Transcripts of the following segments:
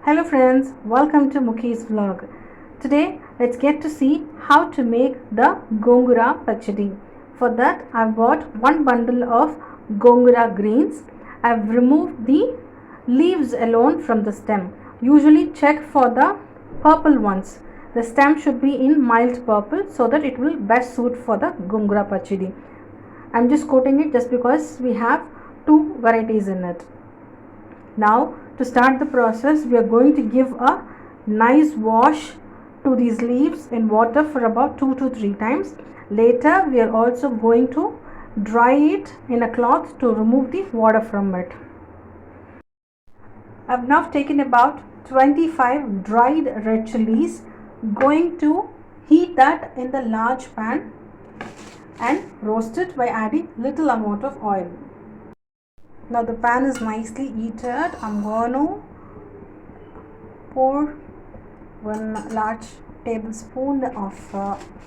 Hello friends, welcome to Mukki's vlog. Today let's get to see how to make the gongura pachadi. For that I've bought one bundle of gongura greens. I've removed the leaves alone from the stem. Usually check for the purple ones. The stem should be in mild purple so that it will best suit for the gongura pachadi. I'm just coating it just because we have two varieties in it. Now to start the process, we are going to give a nice wash to these leaves in water for about 2 to 3 times. Later we are also going to dry it in a cloth to remove the water from it. I have now taken about 25 dried red chilies, going to heat that in the large pan and roast it by adding little amount of oil. Now the pan is nicely heated. I'm going to pour 1 large tablespoon of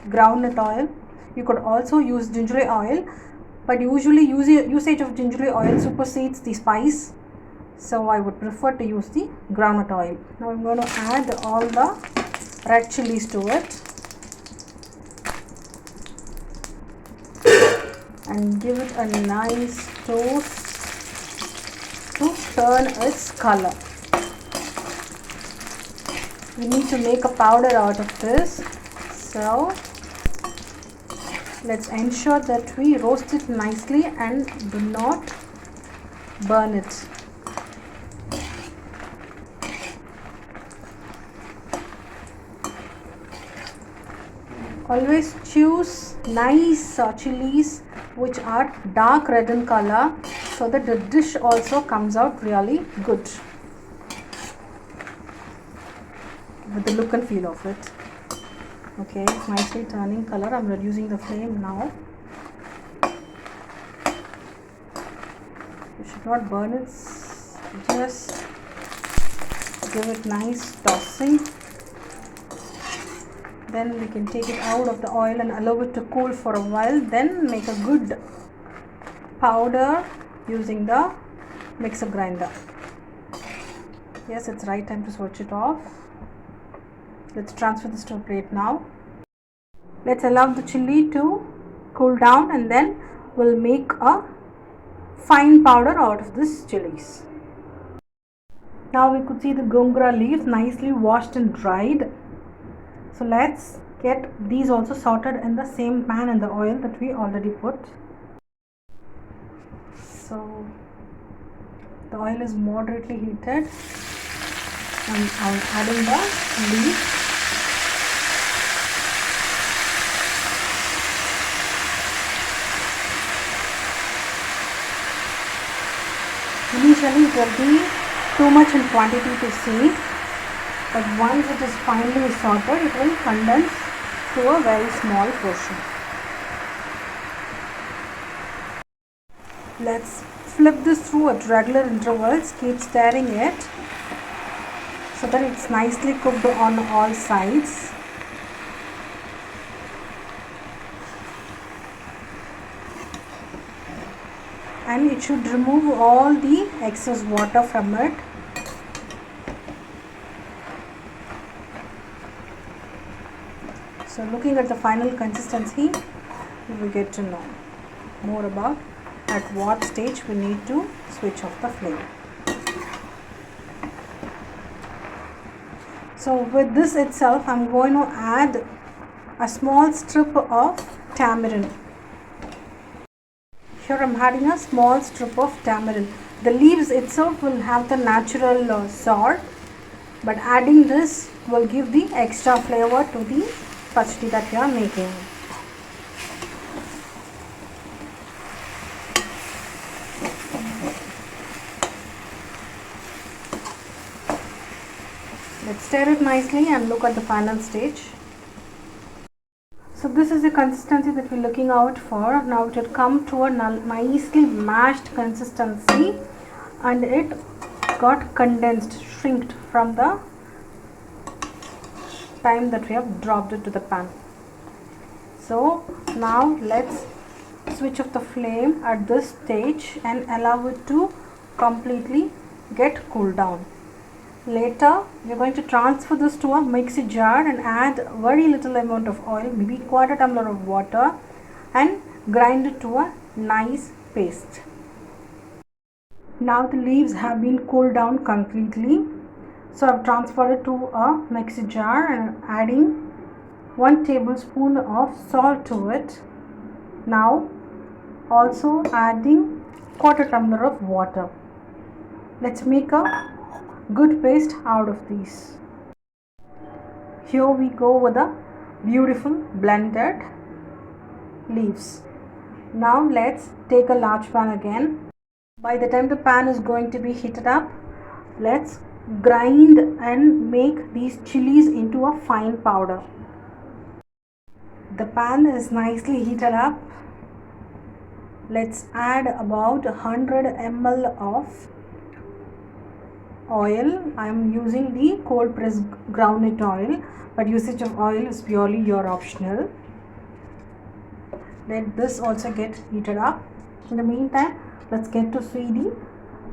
groundnut oil. You could also use ginger oil, but usually usage of ginger oil supersedes the spice, so I would prefer to use the groundnut oil. Now I'm going to add all the red chilies to it and give it a nice toast to turn its color. We need to make a powder out of this, so let's ensure that we roast it nicely and do not burn it. Always choose nice chilies which are dark red in color so that the dish also comes out really good with the look and feel of it. Okay, it's nicely turning color. I'm reducing the flame now. You should not burn it, just give it nice tossing. Then we can take it out of the oil and allow it to cool for a while, then make a good powder using the mixer grinder. Yes, it's right time to switch it off. Let's transfer this to a plate now. Let's allow the chili to cool down and then we'll make a fine powder out of this chilies. Now we could see the gongura leaves nicely washed and dried. So let's get these also sorted in the same pan in the oil that we already put. So the oil is moderately heated and I'm adding the leaves. Initially it will be too much in quantity to see, but once it is finely sorted, it will condense to a very small portion. Let's flip this through at regular intervals, keep stirring it so that it's nicely cooked on all sides. And it should remove all the excess water from it. So looking at the final consistency, you will get to know more about at what stage we need to switch off the flame. So with this itself, I'm going to add a small strip of tamarind. Here I'm adding a small strip of tamarind. The leaves itself will have the natural sour, but adding this will give the extra flavor to the pachadi that we are making. Let's stir it nicely and look at the final stage. So this is the consistency that we're looking out for. Now it will come to a nicely mashed consistency and it got condensed, shrinked from the time that we have dropped it to the pan. So now let's switch off the flame at this stage and allow it to completely get cooled down. Later, we are going to transfer this to a mixie jar and add very little amount of oil, maybe quarter tumbler of water, and grind it to a nice paste. Now the leaves have been cooled down completely. So I've transferred it to a mixie jar and adding 1 tablespoon of salt to it. Now also adding quarter tumbler of water. Let's make a good paste out of these. Here we go with the beautiful blended leaves. Now let's take a large pan again. By the time the pan is going to be heated up, let's grind and make these chilies into a fine powder. The pan is nicely heated up. Let's add about 100 ml of oil. I am using the cold pressed groundnut oil, but usage of oil is purely your optional. Let this also get heated up. In the meantime, let's get to see the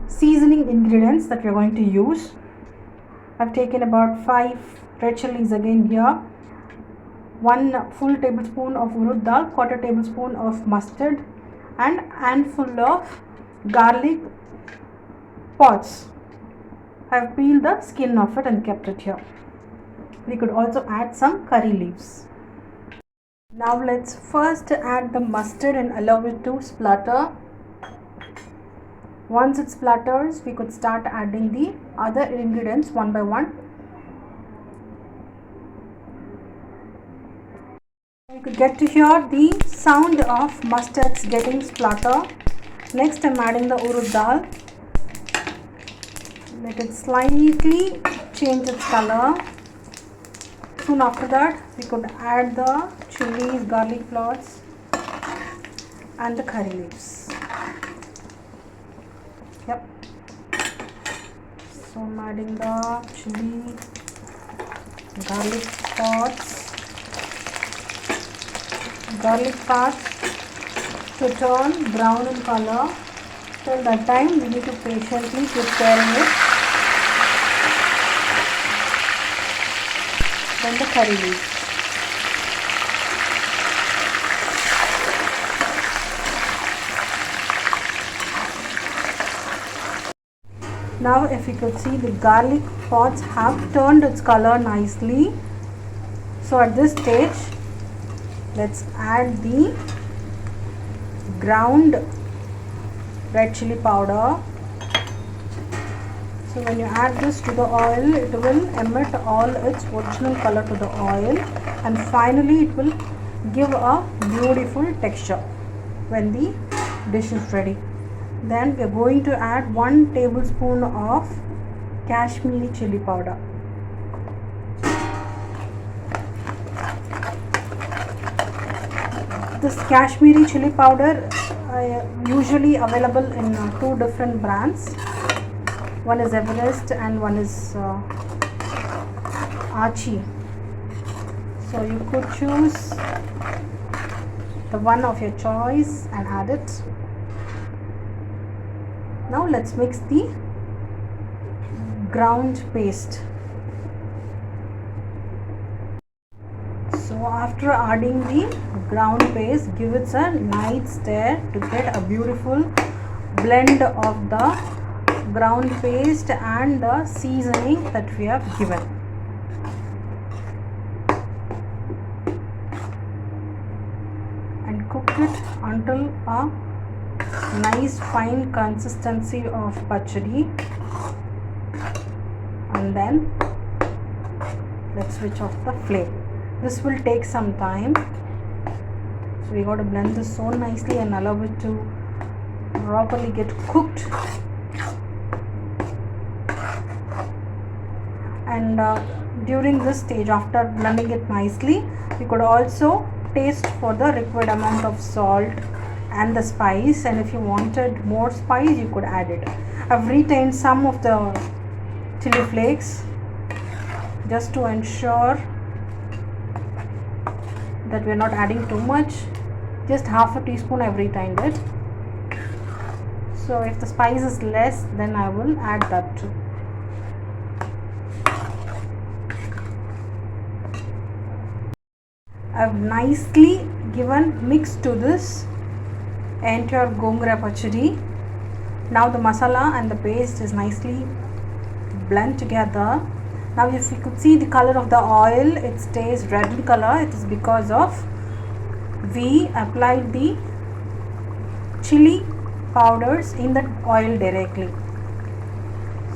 seasoning ingredients that we are going to use. I've taken about 5 red chilies again here, 1 full tablespoon of urud dal, quarter tablespoon of mustard, and handful of garlic pods. I've peeled the skin of it and kept it here. We could also add some curry leaves. Now let's first add the mustard and allow it to splutter. Once it splutters, we could start adding the other ingredients one by one. We could get to hear the sound of mustards getting splutter. Next, I'm adding the urud dal. Let it slightly change its color. Soon after that, we could add the chilies, garlic cloves, and the curry leaves. Yep. So I'm adding the chili, garlic pods, to turn brown in color. Till that time, we need to patiently keep stirring it. Then the curry leaves. Now if you could see, the garlic pods have turned its color nicely. So at this stage, let's add the ground red chili powder. So when you add this to the oil, it will emit all its original color to the oil, and finally it will give a beautiful texture when the dish is ready. Then we are going to add 1 tablespoon of Kashmiri chili powder. This Kashmiri chili powder usually available in 2 different brands. One is Everest and one is Archie. So you could choose the one of your choice and add it. Now let's mix the ground paste. So after adding the ground paste, give it a nice stir to get a beautiful blend of the ground paste and the seasoning that we have given. And cook it until a nice fine consistency of pachadi, and then let's switch off the flame. This will take some time, so we got to blend this so nicely and allow it to properly get cooked. And during this stage, after blending it nicely, we could also taste for the required amount of salt and the spice, and if you wanted more spice, you could add it. I've retained some of the chili flakes just to ensure that we are not adding too much. Just half a teaspoon I've retained it. So if the spice is less, then I will add that too. I've nicely given mix to this entire gongura pachadi. Now the masala and the paste is nicely blend together. Now if you could see the color of the oil, it stays red in color. It is because of we applied the chili powders in the oil directly.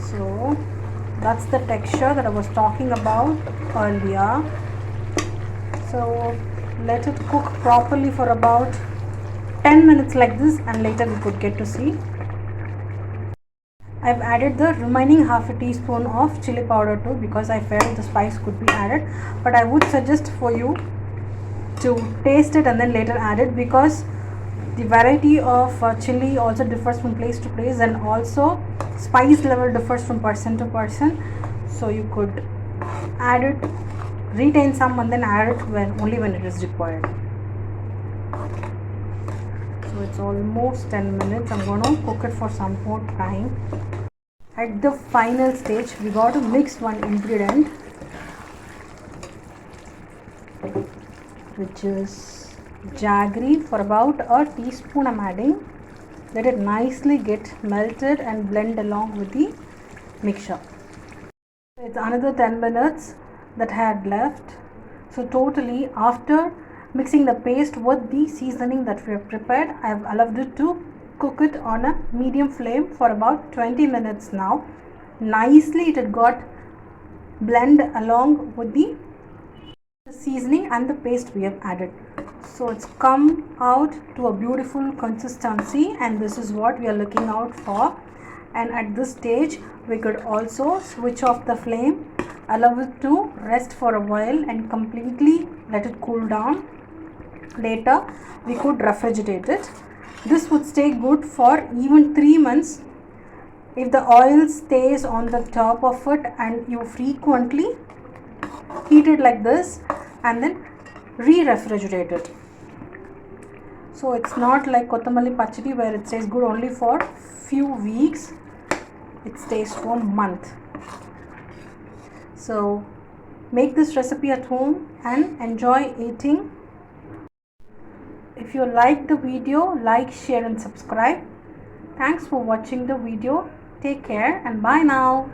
So that's the texture that I was talking about earlier. So let it cook properly for about 10 minutes like this, and later we could get to see. I've added the remaining half a teaspoon of chili powder too, because I felt the spice could be added, but I would suggest for you to taste it and then later add it, because the variety of chili also differs from place to place, and also spice level differs from person to person. So you could add it, retain some, and then add it only when it is required. So it's almost 10 minutes. I'm going to cook it for some more time. At the final stage, we got to mix one ingredient, which is jaggery, for about a teaspoon. I'm adding. Let it nicely get melted and blend along with the mixture. It's another 10 minutes that I had left. So totally, after mixing the paste with the seasoning that we have prepared, I have allowed it to cook it on a medium flame for about 20 minutes now. Nicely it had got blend along with the seasoning and the paste we have added. So it's come out to a beautiful consistency, and this is what we are looking out for. And at this stage we could also switch off the flame, allow it to rest for a while and completely let it cool down. Later we could refrigerate it. This would stay good for even 3 months if the oil stays on the top of it and you frequently heat it like this and then refrigerate it. So it's not like kottamalli pachadi where it stays good only for few weeks. It stays for a month. So make this recipe at home and enjoy eating. If you like the video, like, share and subscribe. Thanks for watching the video. Take care and bye now.